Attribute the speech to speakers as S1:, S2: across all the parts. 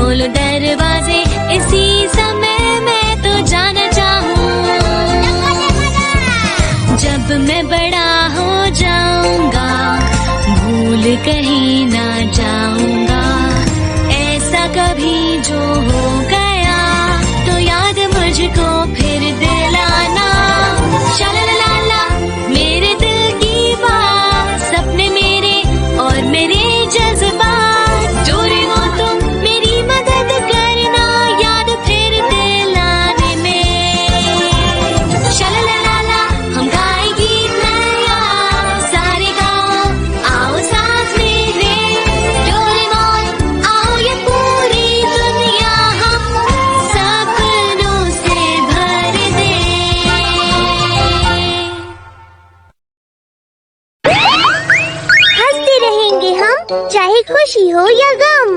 S1: खोलो दरवाजे, इसी समय मैं तो जाना चाहूँ। जब मैं बड़ा हो जाऊंगा, भूल कहीं ना जाऊंगा। ऐसा कभी जो हो गया तो याद मुझको फिर दिलाना। शालालाला मेरे दिल की बात, सपने मेरे और मेरे जज्बात। जोरे हो तुम मेरी मदद करना, याद फिर दिलाने में। शालालाला हम गाए गीत नया, सारे गाओ आओ साथ मेरे। डोरेमोन आओ ये पूरी दुनिया हम सपनों से भर दे।
S2: हंसते रहेंगे हम, चाहे खुशी हो या गम।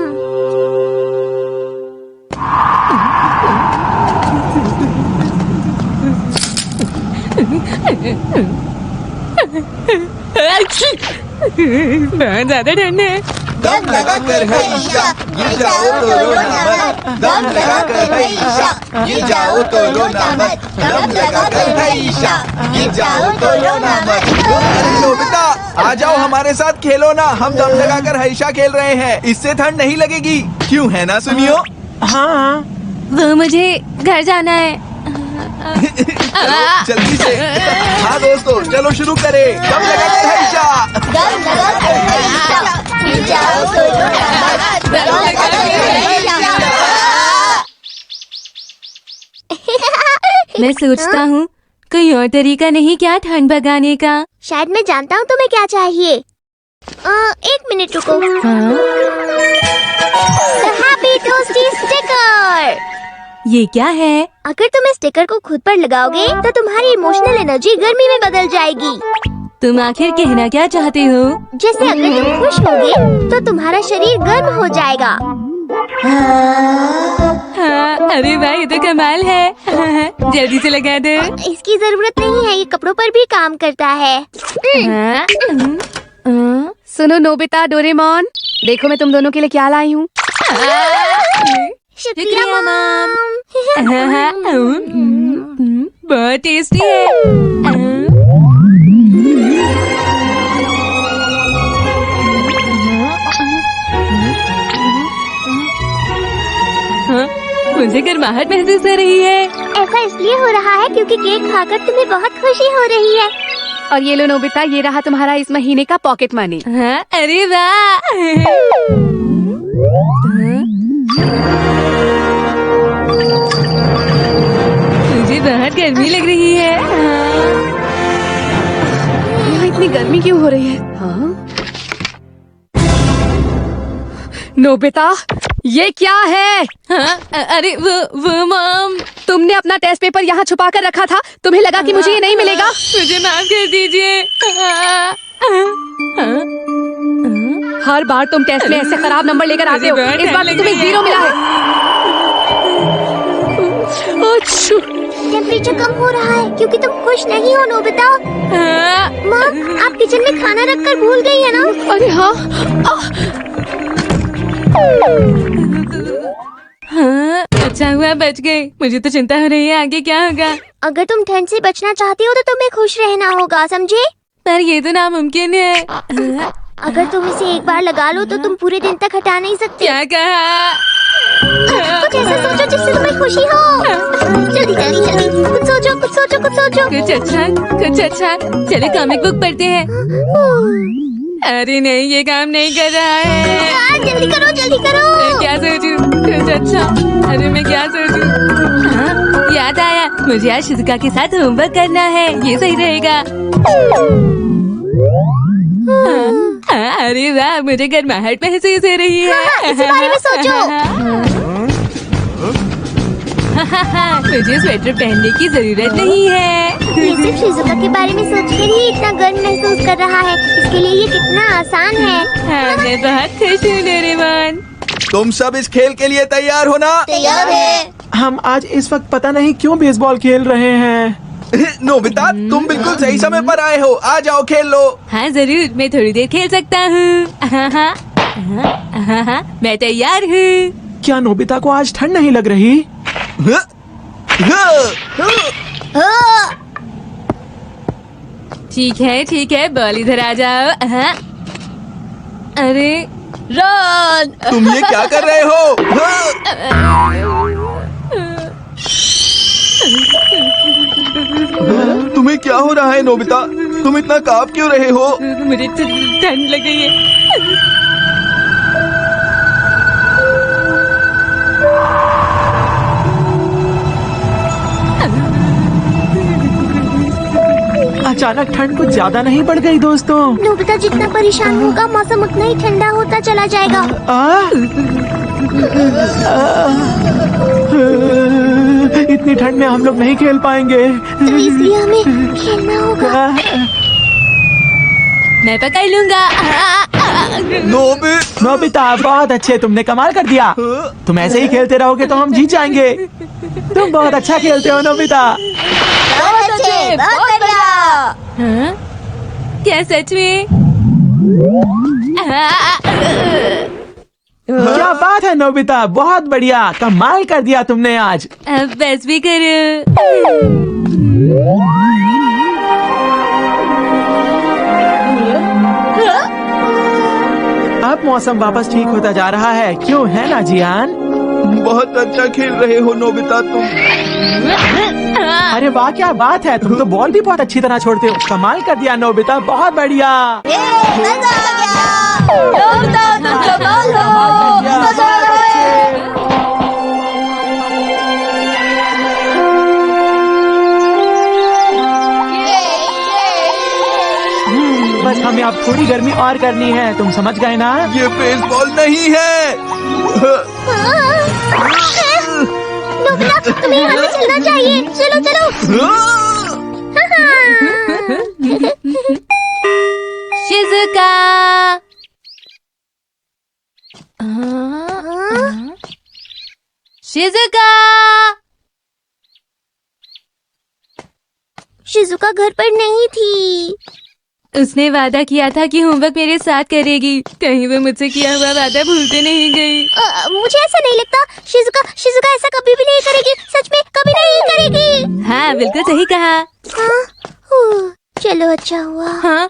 S3: बहुत ज्यादा ठंड है।
S4: दम लगा कर है ईशा, ये जाओ तो रोना मत। दम लगा कर है ईशा, ये जाओ तो रोना मत। दम लगा कर है ईशा, ये जाओ तो रोना मत।
S5: अरे नोबिता, आ जाओ हमारे साथ खेलो ना। हम दम लगा कर हईशा खेल रहे हैं, इससे ठंड नहीं लगेगी। क्यों है ना सुनियो?
S3: हाँ, वो मुझे घर जाना है।
S5: चलो जल्दी से। हाँ दोस्तों, चलो शुरू करें। दम लगा कर हईशा।
S2: दम लगा कर है ईशा, ये जाओ तो रोना मत। दम लगा कर है ईशा।
S3: मैं सोचता हूँ कोई और तरीका नहीं क्या ठंड भगाने का?
S2: शायद मैं जानता हूँ तुम्हें क्या चाहिए। 1 मिनट रुको। The Happy Toasty sticker.
S3: ये क्या है?
S2: अगर तुम इस स्टिकर को खुद पर लगाओगे तो तुम्हारी इमोशनल एनर्जी गर्मी में बदल जाएगी।
S3: तुम आखिर कहना क्या चाहते हो?
S2: जैसे अगर तुम खुश होगे तो तुम्हारा शरीर गर्म हो जाएगा।
S3: हाँ, अरे वाह, ये तो कमाल है। जल्दी से लगा दो।
S2: इसकी जरूरत नहीं है, ये कपड़ों पर भी काम करता है।
S3: हाँ,
S6: सुनो नोबिता, डोरेमोन, देखो मैं तुम दोनों के लिए क्या लाई हूँ।
S2: शुक्रिया मॉम।
S3: बहुत टेस्टी है। हाँ, मुझे गर्माहट महसूस हो रही है।
S2: ऐसा इसलिए हो रहा है क्योंकि केक खाकर तुम्हें बहुत खुशी हो रही है।
S6: और ये लो नोबिता, ये रहा तुम्हारा इस महीने का पॉकेट मनी।
S3: हाँ, अरे वाह। मुझे बहुत गर्मी लग रही है।
S6: यहाँ इतनी गर्मी क्यों हो रही है? हाँ? नोबिता, ये क्या है?
S3: हाँ, अरे वो मॉम,
S6: तुमने अपना टेस्ट पेपर यहाँ छुपा कर रखा था। तुम्हें लगा कि मुझे ये नहीं मिलेगा।
S3: मुझे माफ कर दीजिए।
S6: हर बार तुम टेस्ट में ऐसे खराब नंबर लेकर आते हो। इस बार तुम्हें 0 मिला है। अच्छा,
S2: टेम्परेचर कम हो रहा है क्योंकि तुम खुश नहीं हो नोबिता। मॉम, आप किचन में खाना रखकर भूल गई है ना?
S6: अरे हाँ।
S3: हाँ, अच्छा हुआ बच गए। मुझे तो चिंता हो रही है आगे क्या होगा।
S2: अगर तुम ठंड से बचना चाहती हो तो तुम्हें खुश रहना होगा, समझे?
S3: पर ये तो नामुमकिन है।
S2: अगर तुम इसे एक बार लगा लो तो तुम पूरे दिन तक हटा नहीं सकते।
S3: क्या कहा?
S2: कुछ ऐसा सोचो जिससे तुम्हें खुशी हो। जल्दी जल्दी जल्दी, कुछ सोचो कुछ सोचो कुछ सोचो।
S3: कुछ अच्छा। चले कॉमिक बुक पढ़ते हैं। अरे नहीं, ये काम नहीं कर रहा है।
S2: यार जल्दी करो जल्दी करो।
S3: मैं क्या सोचूं? कुछ अच्छा। अरे मैं क्या सोचूं? हाँ, याद आया, मुझे आज शिजुका के साथ होमवर्क करना है। ये सही रहेगा। हाँ, अरे वाह, मुझे गर्माहट महसूस हो रही है।
S2: इसी बारे में सोचो।
S3: मुझे स्वेटर पहनने की जरूरत नहीं है।
S2: ये सिर्फ शिजुका के बारे में सोचकर ही इतना गर्म महसूस कर रहा है। इसके लिए ये कितना आसान है।
S3: हाँ, मैं बहुत खुश हूँ डोरेमोन।
S5: तुम सब इस खेल के लिए तैयार हो ना?
S2: तैयार है।
S7: हम आज इस वक्त पता नहीं क्यों बेसबॉल खेल रहे हैं।
S5: नोबिता, तुम बिल्कुल सही समय पर आए हो। आ जाओ खेल लो।
S3: हाँ जरूर, मैं थोड़ी देर खेल सकता हूँ। मैं तैयार हूँ।
S7: क्या नोबिता को आज ठंड नहीं लग रही?
S3: ठीक है, बॉल इधर आ जाओ। हाँ। अरे रन!
S5: तुम ये क्या कर रहे हो? तुम्हें क्या हो रहा है नोबिता? तुम इतना कांप क्यों रहे हो?
S3: मुझे ठंड लग गई है।
S7: अचानक ठंड कुछ ज्यादा नहीं बढ़ गई दोस्तों?
S2: नोबिता जितना परेशान होगा मौसम उतना ही ठंडा होता चला जाएगा।
S7: इतनी ठंड में हम लोग नहीं खेल पाएंगे।
S2: तो इसलिए हमें खेलना होगा।
S3: मैं पकड़ लूंगा।
S7: नोबिता बहुत अच्छे, तुमने कमाल कर दिया। तुम ऐसे ही खेलते रहोगे तो हम जीत जाएंगे। तुम बहुत अच्छा खेलते हो नोबिता।
S2: बहुत बढ़िया।
S3: हाँ? क्या सच में?
S7: क्या बात है नोबिता, बहुत बढ़िया, कमाल कर दिया तुमने आज।
S3: अब बस भी करो।
S7: अब मौसम वापस ठीक होता जा रहा है, क्यों है ना जियान?
S5: बहुत अच्छा खेल रहे हो नोबिता तुम।
S7: अरे वाह, क्या बात है, तुम तो बॉल भी बहुत अच्छी तरह छोड़ते हो। कमाल कर दिया नोबिता, बहुत बढ़िया। बस हमें अब थोड़ी गर्मी और करनी है, तुम समझ गए ना?
S5: ये बेसबॉल नहीं है।
S2: नोबिता तुम्हें यहाँ से चलना चाहिए। चलो चलो।
S3: शिजुका। शिजुका।
S2: शिजुका घर पर नहीं थी।
S3: उसने वादा किया था कि होमवर्क मेरे साथ करेगी। कहीं वो मुझसे किया हुआ वादा भूलते नहीं गई।
S2: मुझे ऐसा नहीं लगता। शिजुका ऐसा कभी भी नहीं करेगी। सच में कभी नहीं करेगी।
S3: हाँ, बिल्कुल सही कहा।
S2: चलो अच्छा हुआ।
S3: हाँ?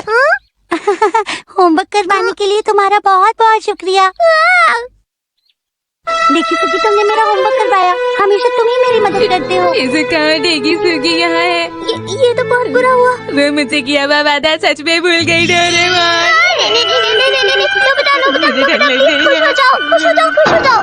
S2: होमवर्क करवाने के लिए तुम्हारा बहुत बहुत शुक्रिया। देखी सुगी, तुमने मेरा होमवर्क करवाया। हमेशा तुम ही मेरी मदद करते हो।
S3: शिजुका, डेगी सुगी यहाँ है।
S2: ये तो बहुत बुरा हुआ।
S3: वो मुझसे किया हुआ वादा सच में भूल गई। डोरेमोन। मुझे डर लग रही है।
S2: खुश हो जाओ, खुश हो जाओ।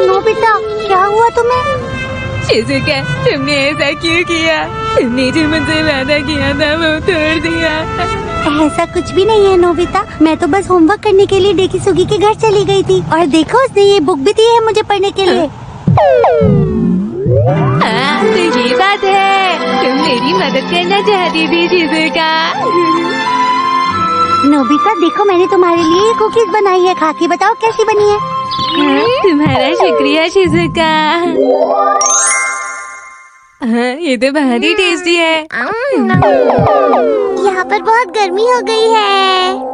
S2: नोबिता, क्या हुआ तुम्हें?
S3: शिजुका, तुमने ऐसा क्यों किया? तुमने जो मुझसे वादा किया था वो तोड़ दिया।
S2: ऐसा कुछ भी नहीं है नोबिता। मैं तो बस होमवर्क करने के लिए डेकी सुगी के घर चली गई थी। और देखो, उसने ये बुक भी दी है मुझे पढ़ने के लिए।
S3: हाँ, तो ये बात है। तुम मेरी मदद करना चाहती थी शिजुका।
S2: नोबिता देखो, मैंने तुम्हारे लिए कुकीज बनाई है। खा के बताओ कैसी बनी है।
S3: हाँ, तुम्हारा शुक्रिया शिजुका। हाँ, ये तो बहुत ही टेस्टी है।
S2: यहाँ पर बहुत गर्मी हो गई है।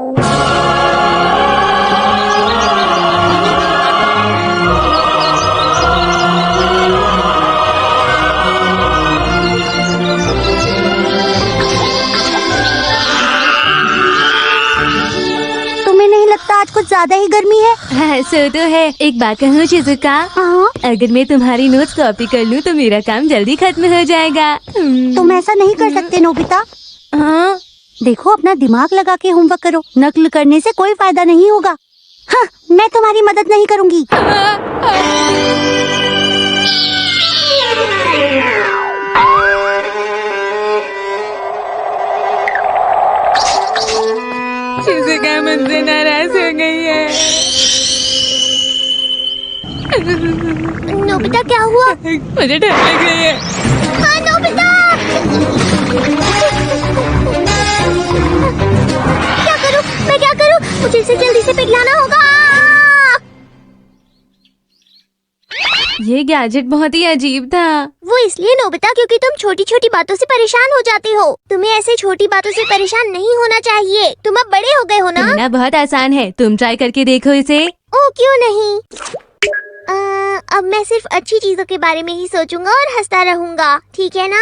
S2: तुम्हें नहीं लगता आज कुछ ज्यादा ही गर्मी है?
S3: हाँ, सो तो है। एक बात कहूँ शिजुका, अगर मैं तुम्हारी नोट्स कॉपी कर लूँ तो मेरा काम जल्दी खत्म हो जाएगा।
S2: तुम ऐसा नहीं कर सकते नोबिता।
S3: हाँ?
S2: देखो, अपना दिमाग लगा के होमवर्क करो। नकल करने से कोई फायदा नहीं होगा। हाँ, मैं तुम्हारी मदद नहीं करूँगी।
S3: शिजुका मुझसे नाराज हो गई है।
S2: नोबिता, क्या हुआ?
S3: मुझे डर लग रही है।
S2: हाँ, नोबिता! क्या करूं? मैं क्या करूं? मुझे इसे जल्दी से पिघलाना होगा।
S3: ये गैजेट बहुत ही अजीब था।
S2: वो इसलिए नोबिता क्योंकि तुम छोटी छोटी बातों से परेशान हो जाते हो। तुम्हें ऐसे छोटी बातों से परेशान नहीं होना चाहिए। तुम अब बड़े हो गए हो ना।
S3: कहना बहुत आसान है, तुम ट्राई करके देखो इसे।
S2: ओ क्यों नहीं। अब मैं सिर्फ अच्छी चीजों के बारे में ही सोचूंगा और हंसता रहूंगा, ठीक है ना?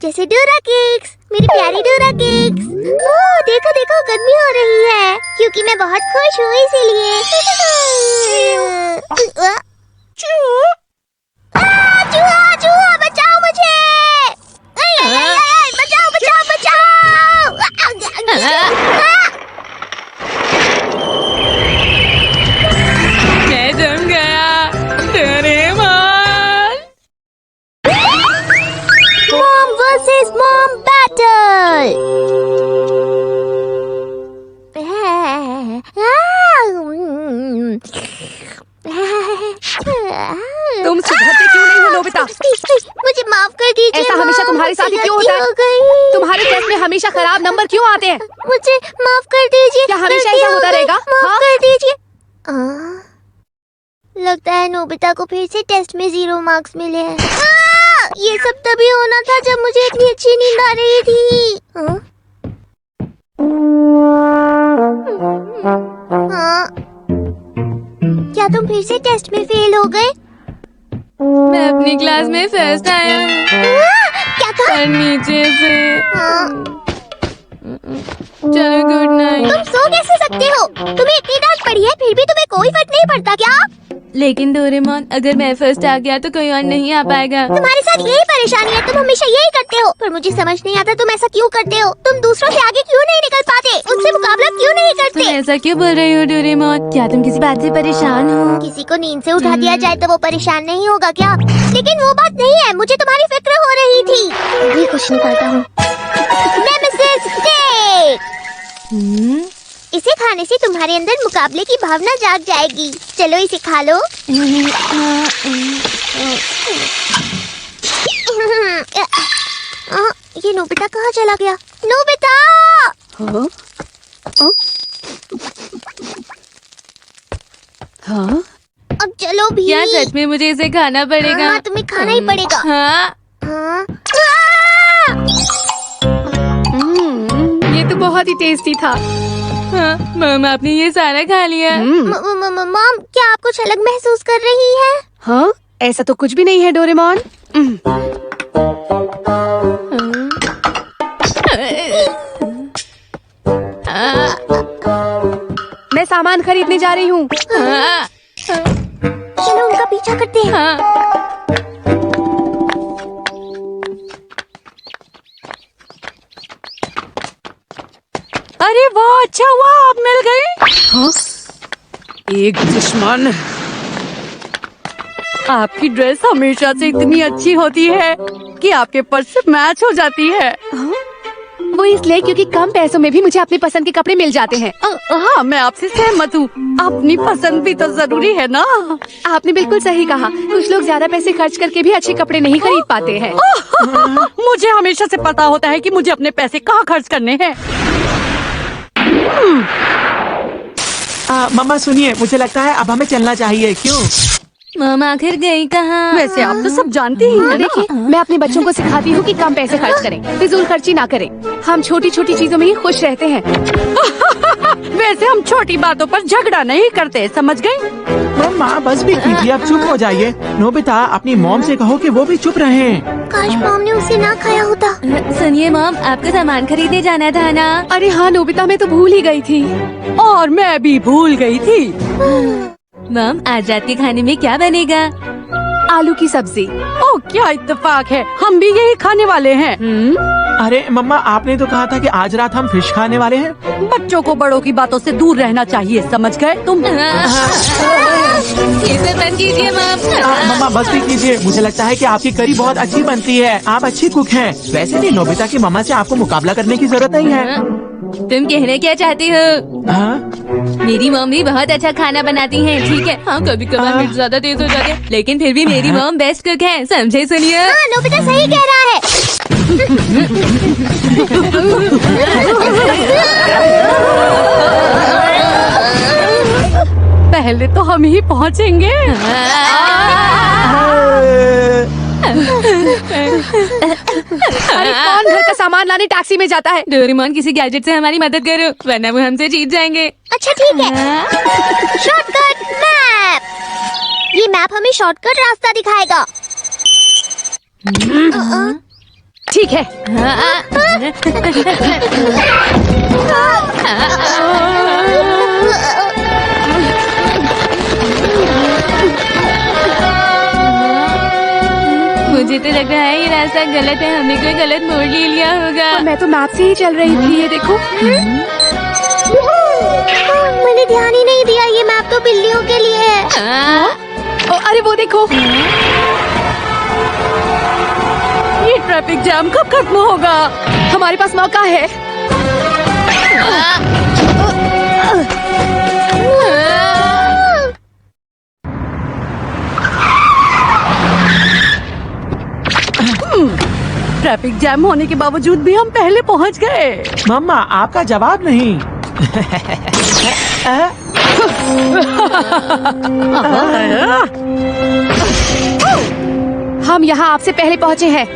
S2: जैसे डोरा केक्स, मेरी प्यारी डोरा केक्स। ओह देखो देखो गर्मी हो रही है क्योंकि मैं बहुत खुश हूँ इसीलिए। चूहा चूहा बचाओ मुझे। बचाओ बचाओ बचाओ।
S3: मैं जम गया। Doraemon.
S2: Mom versus Mom battle.
S6: तुम सुधरते क्यों नहीं हो नोबिता?
S2: मुझे माफ कर दीजिए।
S6: ऐसा हमेशा तुम्हारे साथ ही क्यों होता है?
S2: हो गई।
S6: तुम्हारे टेस्ट में हमेशा खराब नंबर क्यों आते हैं?
S2: मुझे माफ कर दीजिए।
S6: क्या हमेशा
S2: गलती
S6: ऐसा
S2: हो
S6: होता
S2: गई,
S6: रहेगा?
S2: माफ
S6: हाँ?
S2: कर दीजिए। लगता है नोबिता को फिर से टेस्ट में 0 मार्क्स मिले हैं। ये सब तभी होना था जब मुझे इतनी अच्छी नींद आ रही थी। क्या तुम फिर से टेस्ट में फेल हो गए?
S3: मैं अपनी क्लास में फर्स्ट आया हूँ।
S2: क्या कहा?
S3: और नीचे से।
S2: हाँ।
S3: चलो गुड नाइट।
S2: तुम सो कैसे सकते हो? तुम्हें इतनी डांट पड़ी है फिर भी तुम्हें कोई फर्क नहीं पड़ता क्या?
S3: लेकिन डोरेमोन, अगर मैं फर्स्ट आ गया तो कोई और नहीं आ पाएगा।
S2: तुम्हारे साथ यही परेशानी है, तुम हमेशा यही करते हो। पर मुझे समझ नहीं आता तुम ऐसा क्यों करते हो। तुम दूसरों से आगे क्यों नहीं निकल पाते? उनसे मुकाबला क्यों नहीं
S3: तुम
S2: करते?
S3: ऐसा क्यों बोल रही हो डोरेमोन? क्या तुम किसी बात से परेशान हो?
S2: किसी को नींद से उठा दिया जाए तो वो परेशान नहीं होगा क्या? लेकिन वो बात नहीं है, मुझे तुम्हारी फिक्र हो रही थी। अभी कुछ निकालता हूँ। Nemesis cake. इसे खाने से तुम्हारे अंदर मुकाबले की भावना जाग जाएगी। चलो इसे खा लो। ये नोबिता कहाँ चला गया? नोबिता!
S6: हाँ?
S2: अब चलो भी।
S3: क्या सच में मुझे इसे खाना पड़ेगा?
S2: हाँ, तुम्हें खाना ही पड़ेगा।
S3: हाँ।
S2: हाँ।
S6: ये तो बहुत ही टेस्टी था।
S3: हाँ, मामा आपने ये सारा खा लिया।
S2: मॉम, क्या आप कुछ अलग महसूस कर रही हैं?
S6: हाँ? ऐसा तो कुछ भी नहीं है डोरेमोन। मैं सामान खरीदने जा रही हूँ।
S3: हाँ,
S2: चलो उनका पीछा करते हैं।
S3: हाँ।
S6: अरे वाह, अच्छा हुआ आप मिल गए। हाँ? एक दुश्मन। आपकी ड्रेस हमेशा से इतनी अच्छी होती है कि आपके पर्स से मैच हो जाती है। हाँ? वो इसलिए क्योंकि कम पैसों में भी मुझे अपनी पसंद के कपड़े मिल जाते हैं। हाँ, मैं आपसे सहमत हूँ। अपनी पसंद भी तो जरूरी है ना। आपने बिल्कुल सही कहा। कुछ लोग ज्यादा पैसे खर्च करके भी अच्छे कपड़े नहीं खरीद पाते हैं। मुझे हमेशा से पता होता है कि मुझे अपने पैसे कहाँ खर्च करने हैं।
S7: मम्मा सुनिए, मुझे लगता है अब हमें चलना चाहिए। क्यों?
S3: मामा आखिर गई कहाँ?
S6: वैसे आप तो सब जानते ही हैं। देखिए, मैं अपने बच्चों को सिखाती हूँ कि कम पैसे खर्च करें, फिजूल खर्ची ना करें। हम छोटी छोटी चीजों में ही खुश रहते हैं। वैसे हम छोटी बातों पर झगड़ा नहीं करते, समझ गई?
S7: मम्मा बस भी कीजिए, अब चुप हो जाइए। नोबिता, अपनी मॉम से कहो कि वो भी चुप रहें।
S2: काश मॉम ने उसे ना खाया होता।
S3: सुनिए मॉम, आपको सामान खरीदने जाना था ना?
S6: अरे हाँ नोबिता, मैं तो भूल ही गई थी। और मैं भी भूल गई थी।
S3: मॉम, आज रात के खाने में क्या बनेगा?
S6: आलू की सब्जी। ओह क्या इत्तेफाक है, हम भी यही खाने वाले हैं।
S7: अरे मम्मा, आपने तो कहा था कि आज रात हम फिश खाने वाले हैं।
S6: बच्चों को बड़ों की बातों से दूर रहना चाहिए, समझ गए तुम?
S3: ये सब बंद कीजिए मॉम।
S7: मम्मा बस भी कीजिए, मुझे लगता है कि आपकी करी बहुत अच्छी बनती है। आप अच्छी कुक हैं। वैसे भी नोबिता की मम्मा से आपको मुकाबला करने की जरूरत नहीं है।
S3: तुम कहना क्या चाहती हो?
S7: हाँ?
S3: मेरी मॉम भी बहुत अच्छा खाना बनाती हैं, ठीक है? हाँ, कभी कभार मिर्च ज्यादा तेज हो जाती है, लेकिन फिर भी मेरी मॉम बेस्ट कुक है, समझे? सुनिए।
S2: हाँ, नोबिता सही कह रहा है।
S6: पहले तो हम ही पहुँचेंगे। अरे कौन घर का सामान लाने टैक्सी में जाता है?
S3: डोरेमोन, किसी गैजेट से हमारी मदद करो वरना वो हमसे जीत जाएंगे।
S2: अच्छा ठीक है। Shortcut map. ये मैप हमें शॉर्टकट रास्ता दिखाएगा।
S6: ठीक है।
S3: मुझे तो लग रहा है ये रास्ता गलत है, हमने कोई गलत मोड़ ले लिया होगा।
S6: मैं तो मैप से ही चल रही थी, ये देखो।
S2: मैंने ध्यान ही नहीं दिया, ये मैप तो बिल्लियों के लिए है।
S6: अरे वो देखो, ये ट्रैफिक जाम कब खत्म होगा? हमारे पास मौका है। ट्रैफिक जैम होने के बावजूद भी हम पहले पहुंच गए।
S7: मम्मा आपका जवाब नहीं।
S6: हम यहाँ आपसे पहले पहुँचे हैं।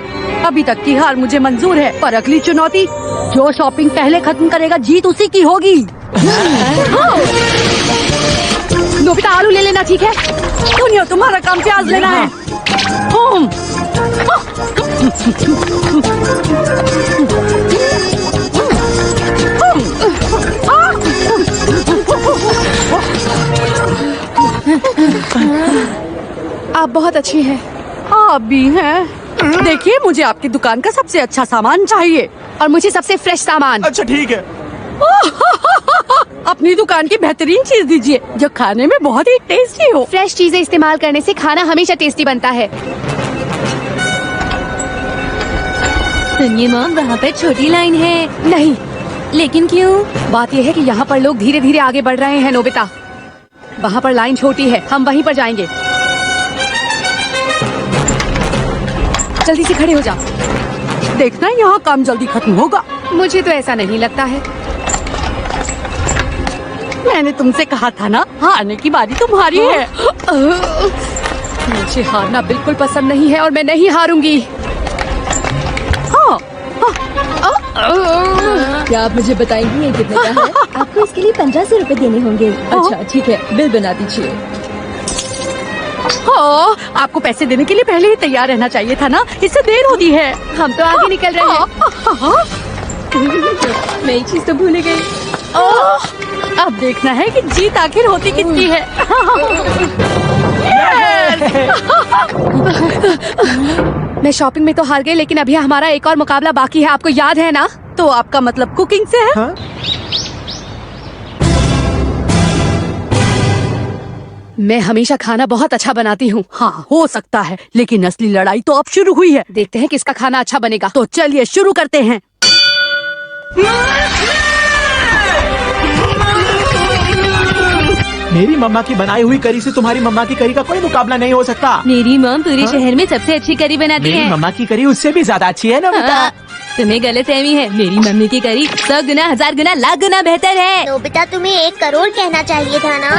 S6: अभी तक की हार मुझे मंजूर है, पर अगली चुनौती, जो शॉपिंग पहले खत्म करेगा जीत उसी की होगी। नोबिता आलू ले लेना, ठीक है? दुनिया तुम्हारा काम प्याज लेना है। आप बहुत अच्छी हैं। आप भी हैं। देखिए, मुझे आपकी दुकान का सबसे अच्छा सामान चाहिए और मुझे सबसे फ्रेश सामान।
S7: अच्छा ठीक है।
S6: अपनी दुकान की बेहतरीन चीज दीजिए जो खाने में बहुत ही टेस्टी हो।
S2: फ्रेश चीजें इस्तेमाल करने से खाना हमेशा टेस्टी बनता है।
S3: सुनिए मॉम, वहाँ पर छोटी लाइन है।
S6: नहीं,
S3: लेकिन क्यों?
S6: बात यह है कि यहाँ पर लोग धीरे धीरे आगे बढ़ रहे हैं नोबिता। वहाँ पर लाइन छोटी है, हम वहीं पर जाएंगे। जल्दी से खड़े हो जा। देखना यहाँ काम जल्दी खत्म होगा। मुझे तो ऐसा नहीं लगता है। मैंने तुमसे कहा था ना, हारने की बारी तुम्हारी है। मुझे हारना बिल्कुल पसंद नहीं है और मैं नहीं हारूंगी।
S8: क्या आप मुझे बताएंगी ये कितने का है? आपको इसके लिए 1500 रुपए देने होंगे। अच्छा ठीक है, बिल बना दीजिए।
S6: आपको पैसे देने के लिए पहले ही तैयार रहना चाहिए था ना, इससे देर होती है। हम तो आगे निकल रहे हैं।
S8: मैं एक चीज तो भूल गई।
S6: अब देखना है कि जीत आखिर होती किसकी है। मैं शॉपिंग में तो हार गई, लेकिन अभी हमारा एक और मुकाबला बाकी है, आपको याद है ना? तो आपका मतलब कुकिंग से है?
S7: हाँ?
S6: मैं हमेशा खाना बहुत अच्छा बनाती हूँ। हाँ, हो सकता है, लेकिन असली लड़ाई तो अब शुरू हुई है। देखते हैं किसका खाना अच्छा बनेगा। तो चलिए शुरू करते हैं।
S7: मेरी मम्मा की बनाई हुई करी से तुम्हारी मम्मा की करी का कोई मुकाबला नहीं हो सकता।
S3: मेरी मॉम पूरे शहर में सबसे अच्छी करी बनाती
S7: मेरी
S3: है।
S7: मम्मा की करी उससे भी ज्यादा अच्छी है ना बेटा।
S3: तुम्हें गलतफहमी है, मेरी मम्मी की करी 100 गुना, 1000 गुना, लाख गुना बेहतर है।
S2: नोबिता, तुम्हें 1 करोड़ कहना चाहिए था ना।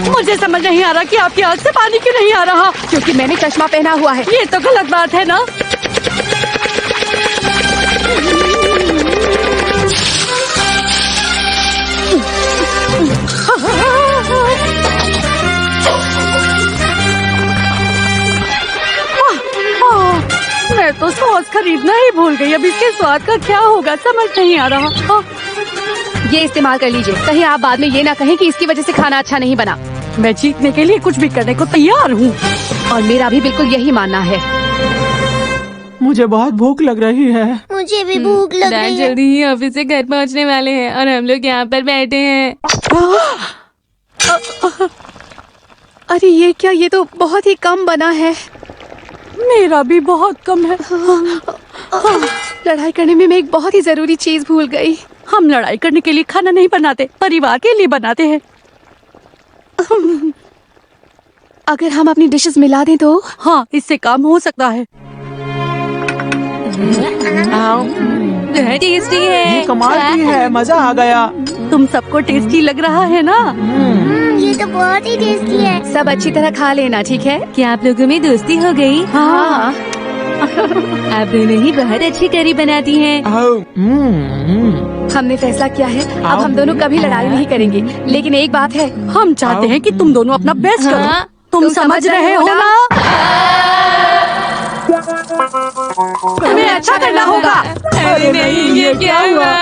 S6: मुझे समझ नहीं आ रहा कि आपकी आँख से पानी क्यों नहीं आ रहा। क्योंकि मैंने चश्मा पहना हुआ है। ये तो गलत बात है ना। मैं तो सॉस खरीदना ही भूल गई। अब इसके स्वाद का क्या होगा समझ नहीं आ रहा। ये इस्तेमाल कर लीजिए, कहीं आप बाद में ये ना कहें कि इसकी वजह से खाना अच्छा नहीं बना। मैं जीतने के लिए कुछ भी करने को तैयार हूँ और मेरा भी बिल्कुल यही मानना है।
S7: मुझे बहुत भूख लग रही है।
S2: मुझे भी भूख लग
S3: डैड
S2: रही है।
S3: जल्दी ही ऑफिस से घर पहुंचने वाले हैं और हम लोग यहाँ पर बैठे हैं।
S6: अरे ये क्या, ये तो बहुत ही कम बना है। मेरा भी बहुत कम है। लड़ाई करने में मैं एक बहुत ही जरूरी चीज भूल गई। हम लड़ाई करने के लिए खाना नहीं बनाते, परिवार के लिए बनाते हैं। अगर हम अपनी डिशेस मिला दें तो हाँ, इससे काम हो सकता है।
S3: बहुत टेस्टी है।
S7: ये कमाल की है, मजा आ गया।
S6: तुम सबको टेस्टी लग रहा है ना?
S2: ये तो बहुत ही टेस्टी है।
S6: सब अच्छी तरह खा लेना, ठीक है?
S3: क्या आप लोगों में दोस्ती हो गई?
S6: हाँ।
S3: आप दोनों ही बहुत अच्छी करी बनाती हैं।
S6: हमने फैसला किया है, अब हम दोनों कभी लड़ाई नहीं करेंगे। लेकिन एक बात है, हम चाहते हैं कि तुम दोनों अपना बेस्ट करो।
S3: हाँ।
S6: तुम समझ रहे हो ना? तुम्हें अच्छा करना होगा।
S3: अरे नहीं, ये क्या हुआ?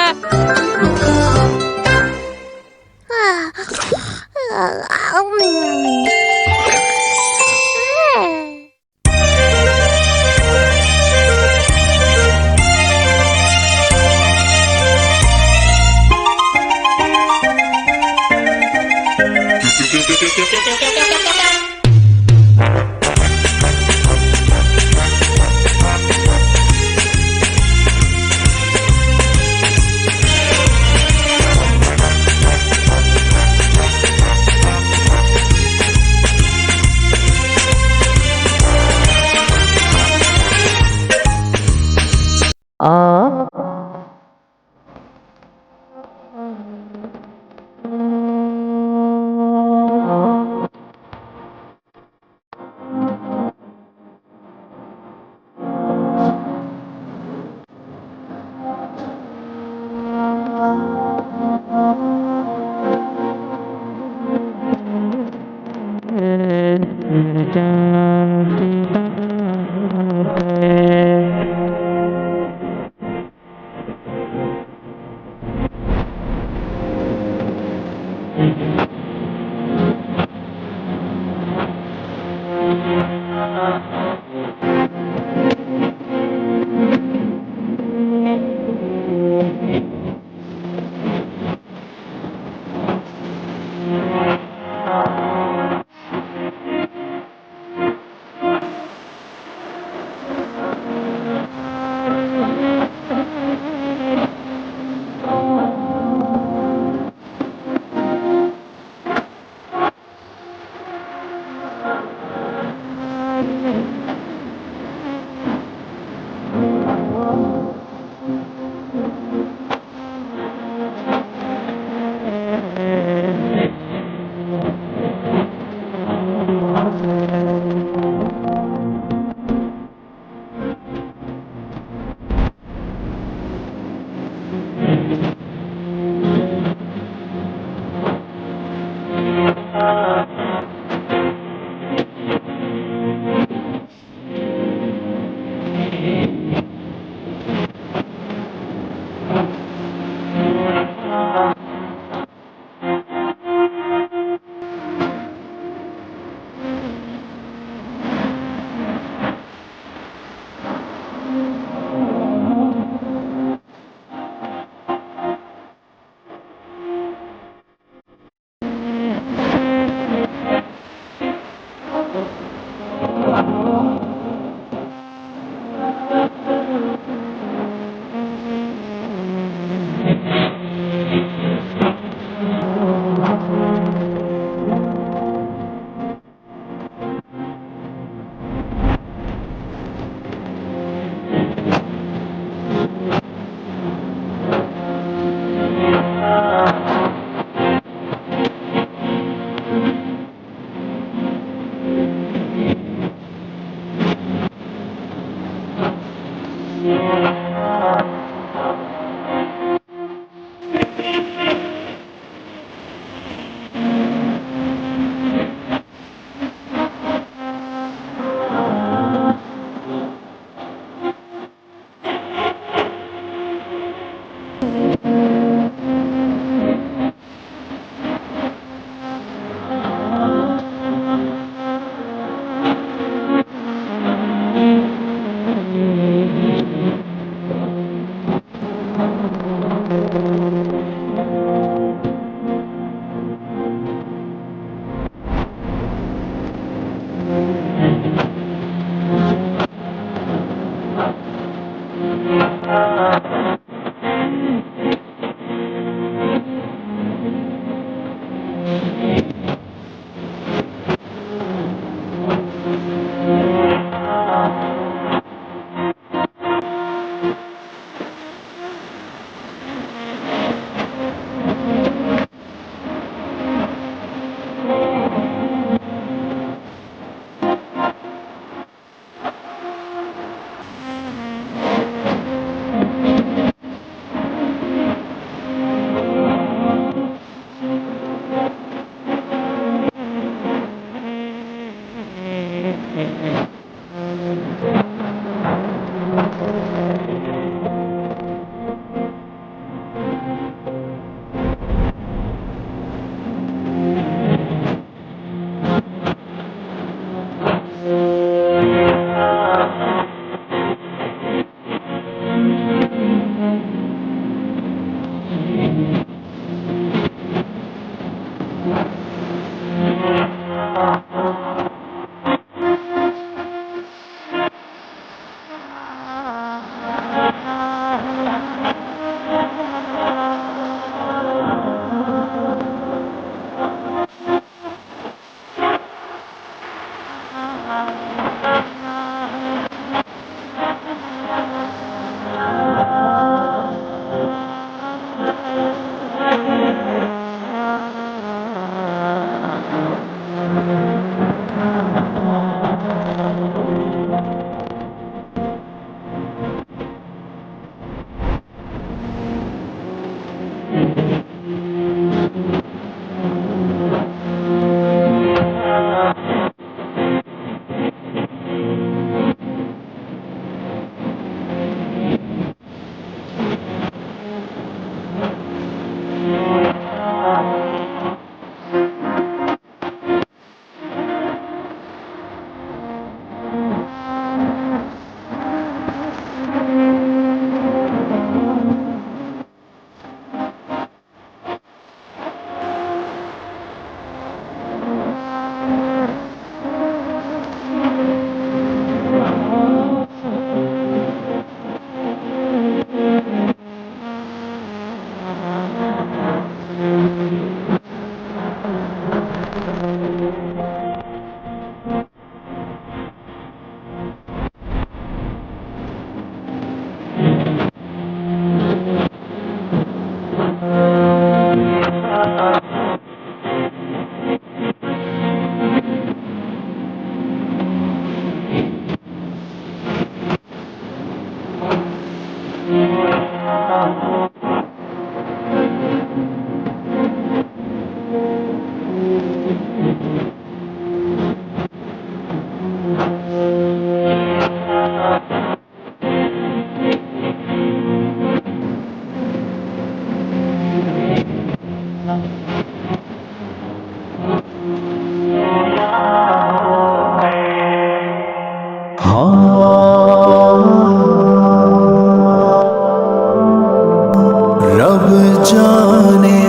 S9: रब जाने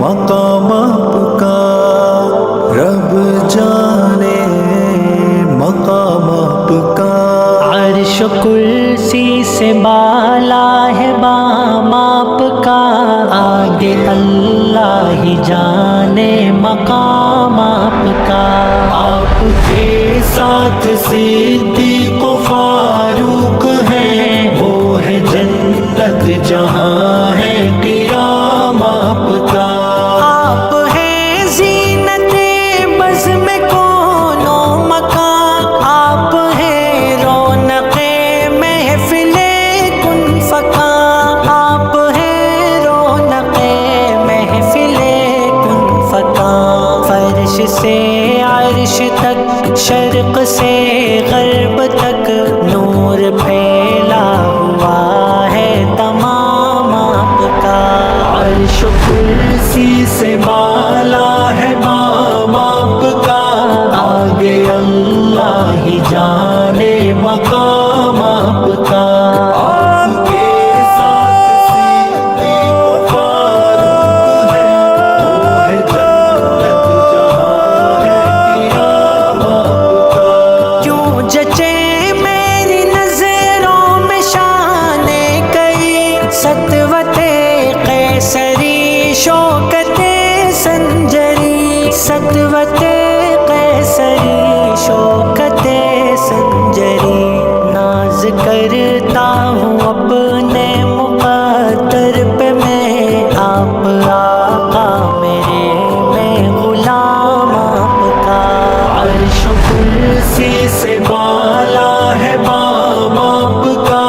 S9: मकाम आपका, रब जाने मकाम आपका।
S10: अर्श कुर्सी से बाला है बाम आपका, आगे अल्लाह ही जाने मकाम आपका।
S9: आपके साथ सिद्दीक़ फारूक है, वो है जन्नत जहाँ है क़याम आपका।
S10: आप हैं ज़ीनते बज़्म कौनो मकान, आप हैं रौनक़े महफ़िले कुन फ़का, आप हैं रौनक़े महफ़िले कुन फ़का। फ़र्श से अर्श तक, शर्क़ से ग़र्ब तक, नूर फैला हुआ है तमाम आपका।
S9: अर्श कुर्सी से बाला है बाम आपका, आगे अल्लाह ही जाने मकाम आपका। आपके साथ सिद्दीक़ फारूक है, वो है जन्नत जहाँ है क़याम आपका।
S10: क्यों जचे मेरी नजरों में शाने कई, सतवते कैसरी शौकते संजरी, सतवते कैसरी शौकते संजरी। नाज करता हूँ अपने मुक़द्दर पे मैं, आप आका मेरे मैं गुलाम आपका।
S9: अर्श कुर्सी से बाला है बाम आपका,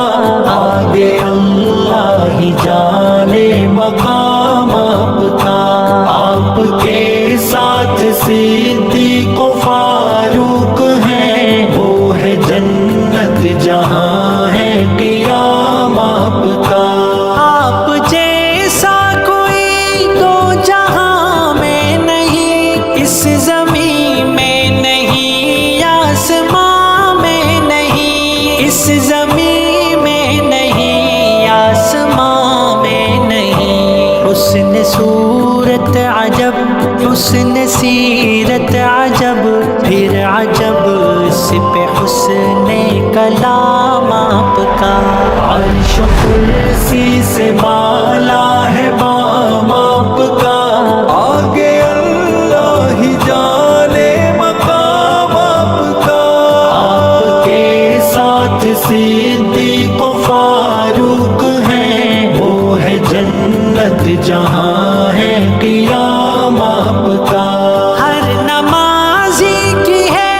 S9: आगे अल्लाह ही जाने मकाम आपका। आपके साथ सिद्दीक़ फारूक है, वो है जन्नत जहाँ है क़याम आपका।
S10: आप जैसा कोई दो जहां में नहीं, इस ज़मीं में नहीं, आसमां में नहीं, इस ज़मीं में नहीं, आसमां में नहीं। हुस्न सूरत अजब हुस्न सीरत अजब, फिर अजब इस पे हुस्न कलाम आपका। अर्श कुर्सी से बाला है बाम आपका,
S5: आगे अल्लाह ही जाने मकाम आपका।
S10: आपके साथ सिद्दीक़ फारूक हैं, वो है जन्नत जहाँ है क़ियाम आपका। हर नमाज़ी की है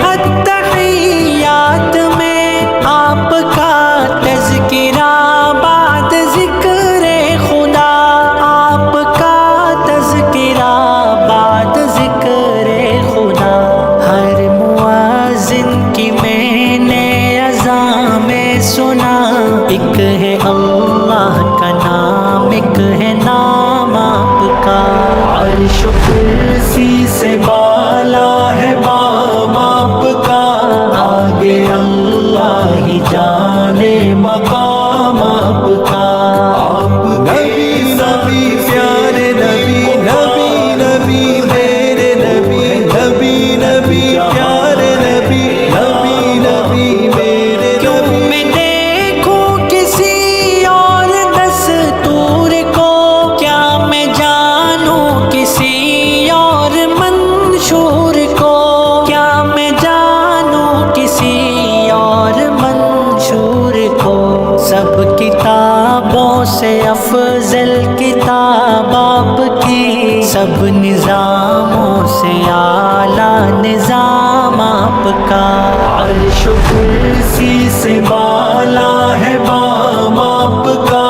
S10: अत्तहियात में आपका तज़किरा बाद ज़िक्र खुदा, आपका तज़किरा बाद ज़िक्र खुदा। हर मुअज़्ज़िन की मैंने अज़ां में सुना, एक है अल्लाह का नाम, एक है नाम आपका। अर्श कुर्सी से बाला है बाम आपका, आगे अल्लाह ही जाने मकाम आपका।
S5: नबी नबी प्यारे नबी, नबी नबी मेरे नबी, नबी नबी प्यारे नबी, नबी नबी मेरे
S10: क्यों
S5: नबी।
S10: मैं देखूं किसी और दस्तूर को, क्या मैं जानूं किसी और मंशूर को, क्या मैं जानूं किसी और मंशूर को। सब किताबों से अफजल किताब आपकी, सब निज़ामों से आला निज़ाम आपका। अर्श कुर्सी से बाला है बाम आपका,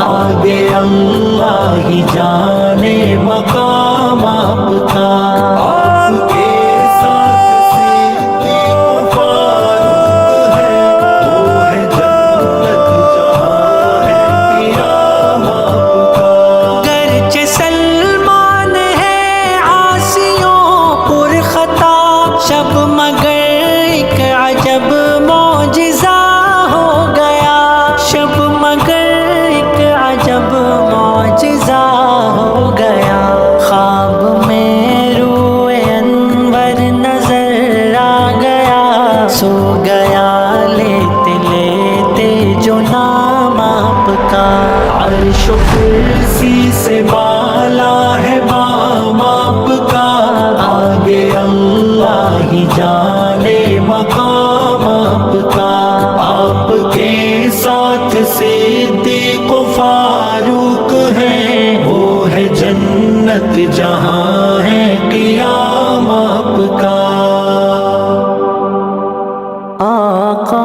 S10: आगे अल्लाह ही जाने मकाम आपका। आपके साथ सिद्दीक़ फारूक है, वो है जन्नत जहाँ है क़ियाम आपका। गर्चे सलमान है आसियों पुरखता, शब मगर एक अजब मौजिज़ा हो गया, शब मगर एक अजब मौजिज़ा हो गया। ख्वाब में रूए अनवर नजर आ गया, सो गया लेते लेते जो नाम आपका। अर्श कुर्सी से बाला है बाम आपका, आगे अल्लाह ही जाने मकाम आपका। आपके साथ सिद्दीक़ फारूक हैं, वो है जन्नत जहाँ है क़ियाम आपका। आका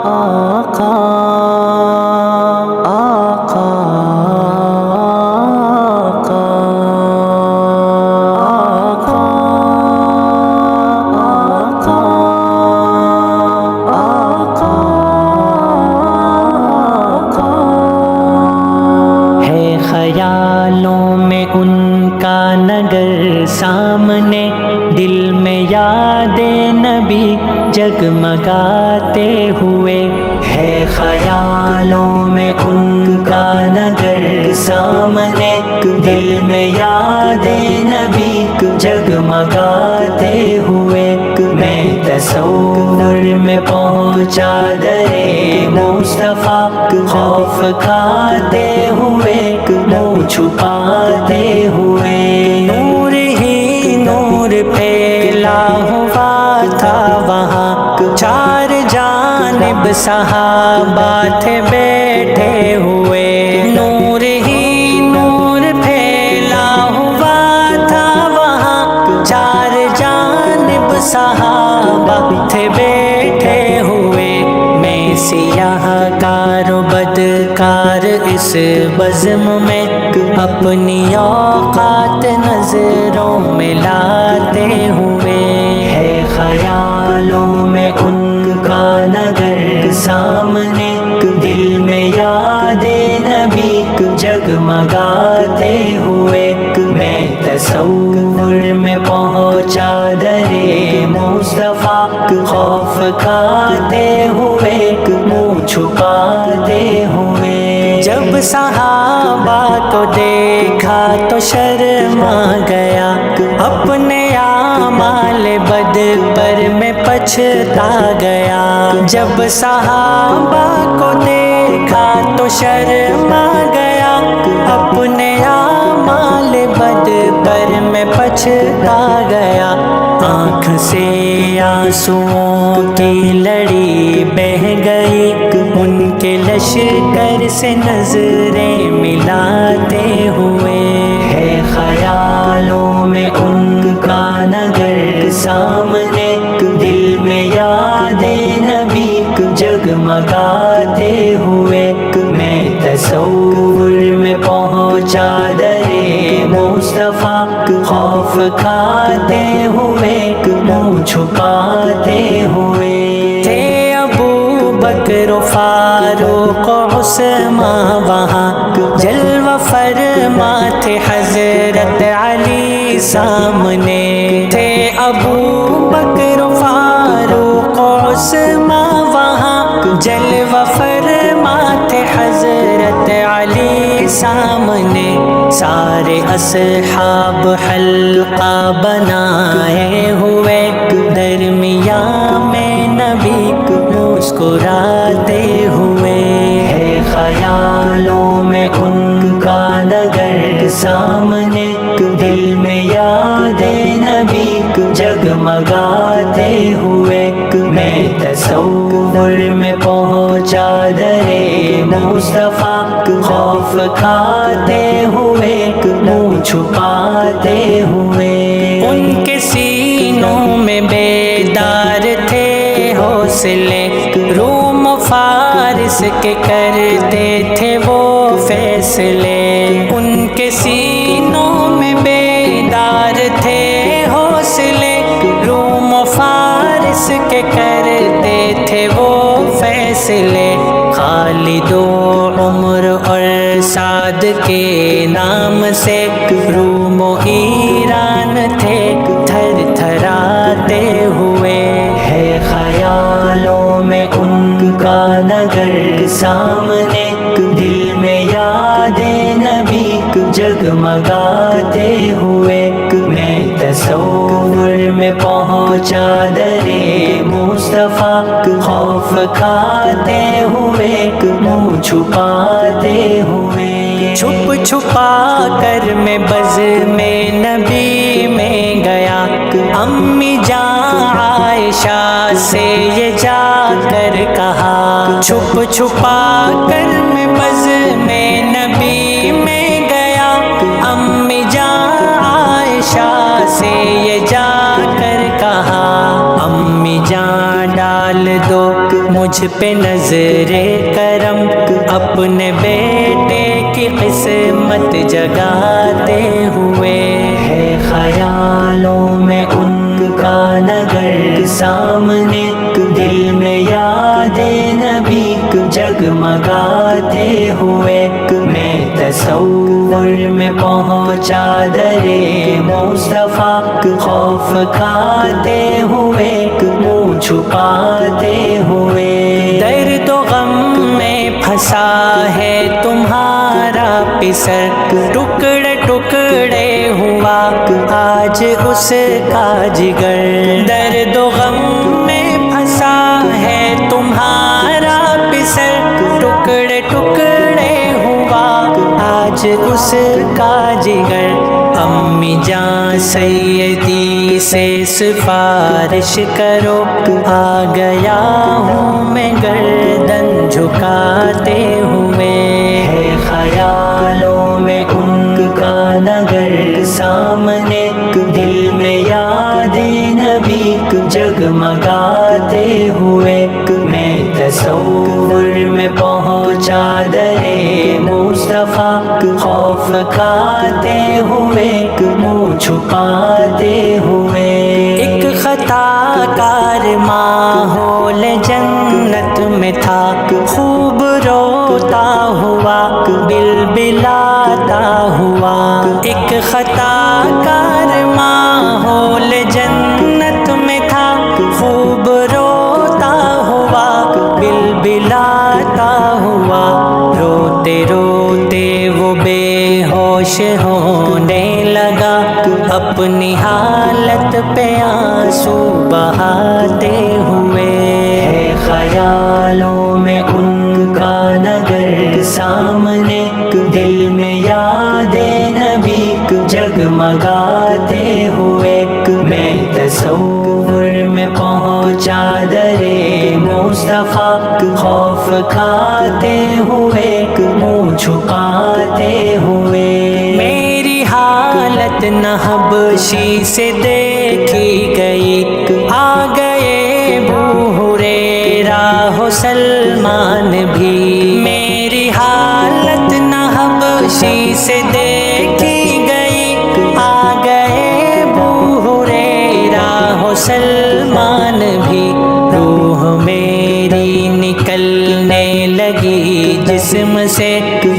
S10: आका आका आका आका आका आका। है ख्यालों में उनका नगर सामने, दिल में यादे नबी जगमगाते हुए। है ख्यालों में उनका नगर सामने, दिल में यादे नबी जगमगाते हुए। मैं तसव्वुर में पहुँचा दरे मुस्तफ़ा, खौफ खाते हुए मुँह छुपाते हुए। नूर ही नूर फैला हुआ था वहाँ, चार जानिब सहाबा थे बैठे हुए। नूर ही नूर फैला हुआ था वहाँ, चार जानिब सहाबा थे बैठे हुए। मैं सियाह कारो बदकार इस बज़्म में, अपनी औकात नजरों में लाते हुए। है ख्यालों में उनका नगर सामने, दिल में यादे नबी जगमगाते हुए। मैं तसव्वुर में पहुँचा दरे मुस्तफ़ा, खौफ खाते हुए मुँह छुपाते हुए। जब सहाबा को देखा तो शर्मा गया, अपने आमाल बद पर मैं पछता गया। जब सहाबा को देखा तो शर्मा गया, अपने आमाल बद पर मैं पछता गया। आँख से आंसुओं की लड़ी बह गई, उनके लश्कर से नजरें मिलाते हुए। है ख्यालों में उनका नगर सामने, दिल में यादें नबी जगमगाते हुए। मैं तसव्वुर में पहुँचा दरे मुस्तफ़ा, खौफ खाते हुए मुँह छुपाते हुए। थे अबू बकर फारूक उस्मान वहाँ, जलवा फरमा थे हजरत अली सामने। थे अबू बकर फारूक उस्मान वहाँ, जलवा फरमा थे हजरत अली सामने। सारे असहाब हल्का बनाए हुए, दरमिया में नबी मुस्कुराते हुए। है ख्यालों में उनका नगर सामने, दिल में यादें नबी जगमगाते हुए। मैं तसव्वुर में पहुँचा दरे मुस्तफ़ा, खौफ खाते हुए मुँह छुपाते हुए। उनके सीनों में बेदार थे हौसले, रूम फारिस के करते थे वो फैसले। उनके सीनों में बेदार थे हौसले, रूम फारिस के करते थे वो फैसले। खालिदो उम्र और साद के नाम से रूम ईरान थे थर थराते हुए। है ख्यालों में उनका नगर सामने, दिल में यादें नबी जगमगाते हुए। मैं तसव्वुर में पहुँचा दरे मुस्तफ़ा, खौफ खाते हुए मुँह छुपाते हुए। छुप छुपा कर मैं बज़ में नबी में गया, अम्मी जान आयशा से ये जाकर कहा। छुप छुपा कर मैं बज़ में नबी में गया, अम्मी जान आयशा से ये जाकर कहा। अम्मी जान डाल दो मुझ पे नजरे करम, अपने बेटे की किस्मत जगाते हुए। है ख्यालों में उनका नगर सामने, दिल में यादें नबी जगमगाते हुए। मैं तसव्वुर में पहुँचा दरे मुस्तफ़ा, खौफ खाते हुए मुँह छुपाते हुए। दर्द गम में फंसा है तुम्हारा पिसर, टुकड़े टुकड़े हुआ आज उसका जिगर। दर्द गम में फंसा है तुम्हारा पिसर, टुकड़े टुकड़े हुआ आज उसका जिगर। अम्मी जान सैयदी से सिफारिश करो, आ गया हूँ मैं गर्दन झुकाते हुए। है ख्यालों में उनका नगर सामने, दिल में यादें नबी जगमगाते हुए। मैं तसव्वुर में पहुँचा दरे मुस्तफ़ा, खौफ खाते हुए मुँह छुपाते हुए। एक खताकार माहौल जन्नत में था, खूब रोता हुआ बिलबिलाता हुआ। एक खताकार माहौल जन्नत में था, खूब रोता हुआ बिलबिलाता हुआ। रोते रोते वो अपनी हालत पे आंसू बहाते हुए। ख्यालों में उनका नगर सामने, दिल में यादें नबी जगमगाते हुए। मैं तसव्वुर में पहुंचा दरे मुस्तफा, खौफ खाते हुए मुँह छुपाते हुए। मेरी हालत न हबशी से देखी गई, आ गए अबू हुरैरा हो सलमान भी। मेरी हालत न हबशी से देखी गई, आ गए अबू हुरैरा हो सलमान भी। रूह मेरी निकलने लगी जिस्म से,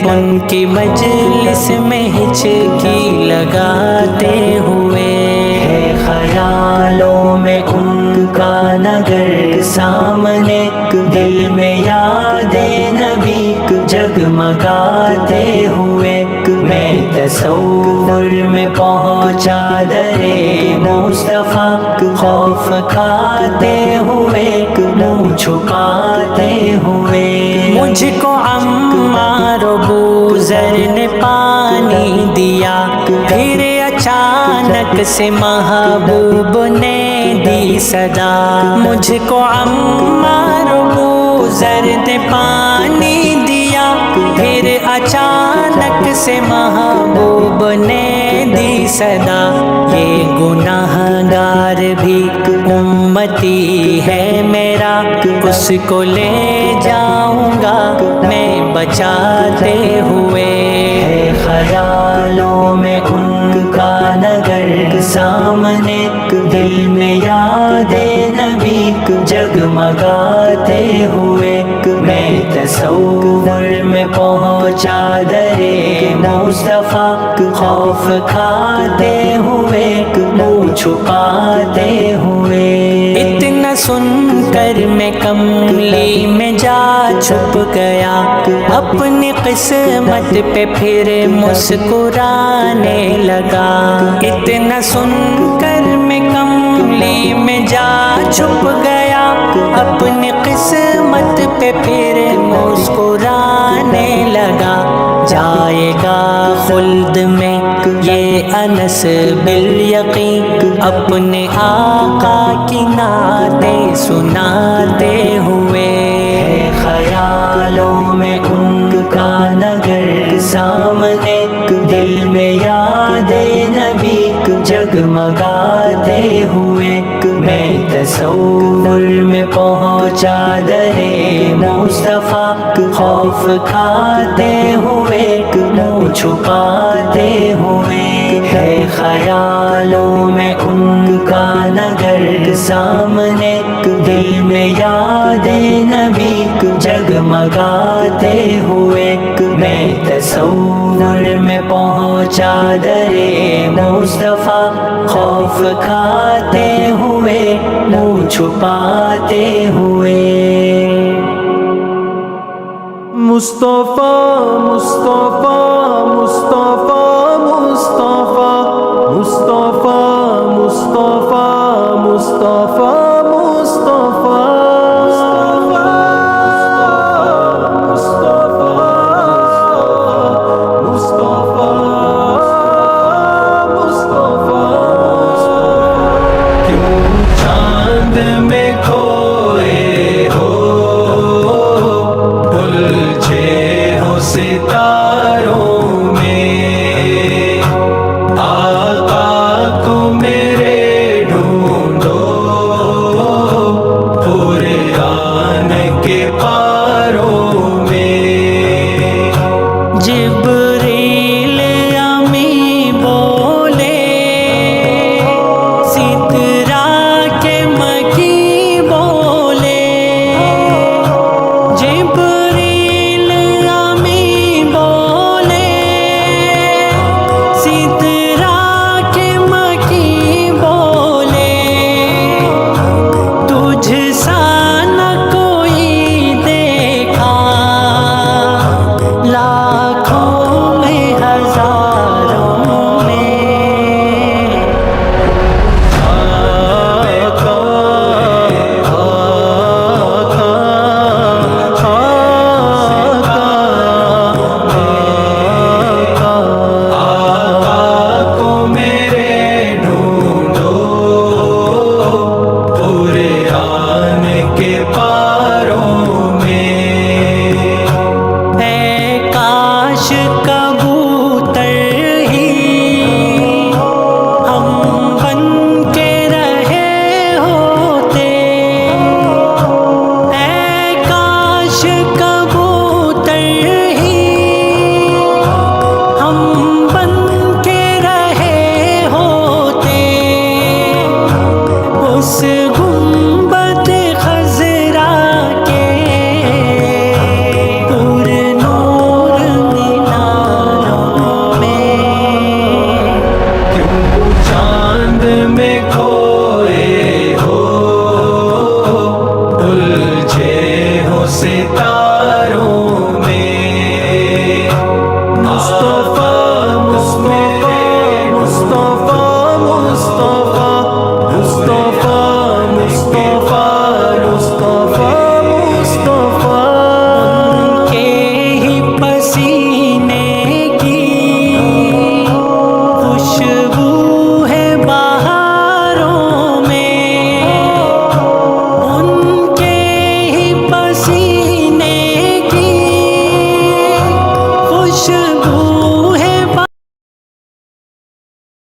S10: उनकी मजलिस में हिचकी लगाते हुए। ख्यालों में उनका नगर सामने, दिल में यादें नबी जगमगाते हुए। मैं तसव्वुर में पहुंचा दरे मुस्तफा, खौफ खाते हुए मुँह छुपाते हुए। मुझको अम्मार बूज़र ने पानी दिया, फिर अचानक से महबूब ने दी सदा। मुझको अम्मार बूज़र ने पानी दिया, फिर अचानक से महबूब ने दी सदा। ये गुनाहगार भी उम्मती है मेरा, उसको ले जाऊंगा मैं बचाते हुए। ख्यालों में उनका नगर सामने, दिल में यादें नबी जगमगाते हुए। मैं तसव्वुर में पहुंचा दरे मुस्तफा, खौफ खाते हुए मुँह छुपाते हुए। इतना सुनकर मैं कमली में जा छुप गया, अपनी किस्मत पे फिर मुस्कुराने लगा। इतना सुनकर मैं कमली में जा छुप गया, अपनी किस्मत पे फिर मुस्कुराने लगा। जाएगा खुल्द में ये अनस बिल यकीन, अपने आका की नातें सुनाते हुए। ख्यालों में उनका नगर सामने, दिल में यादें नबी जगमगाते हुए। मैं तसव्वुर में पहुंचा दरे मुस्तफा, खौफ खाते हुए मुँह छुपाते हुए। है ख्यालों में उनका नगर सामने, दिल में यादें नबी जगमगाते हुए। मैं तसव्वुर में पहुंचा दरे मुस्तफा, खौफ खाते हुए मुँह छुपाते हुए।
S7: मुस्तफा मुस्तफा मुस्तफा मुस्तफा